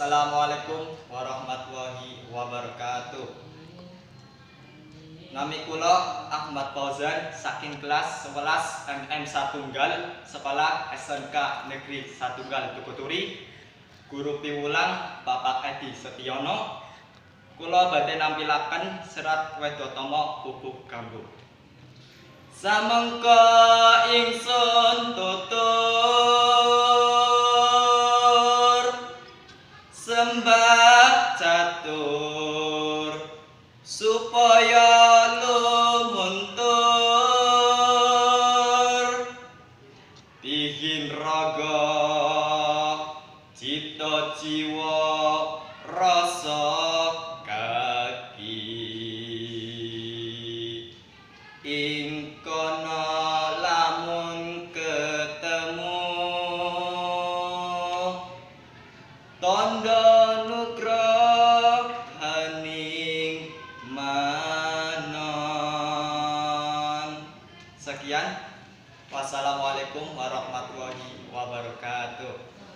Assalamualaikum warahmatullahi wabarakatuh. Nami kula Ahmad Fauzan saking kelas 11 MM1 Sekolah SMK Negeri 1 Tukuturi. Guru piwulang Bapak Edi Setiono. Kula badhe nampilaken serat Wedotama Bubuk Gambuh. Samangka ingsun tutur sembah catur supaya lumuntur tihin raga cita jiwa rasa kaki ing kono lamun ketemu tondo nugrahaning manon. Sekian, wassalamualaikum warahmatullahi wabarakatuh.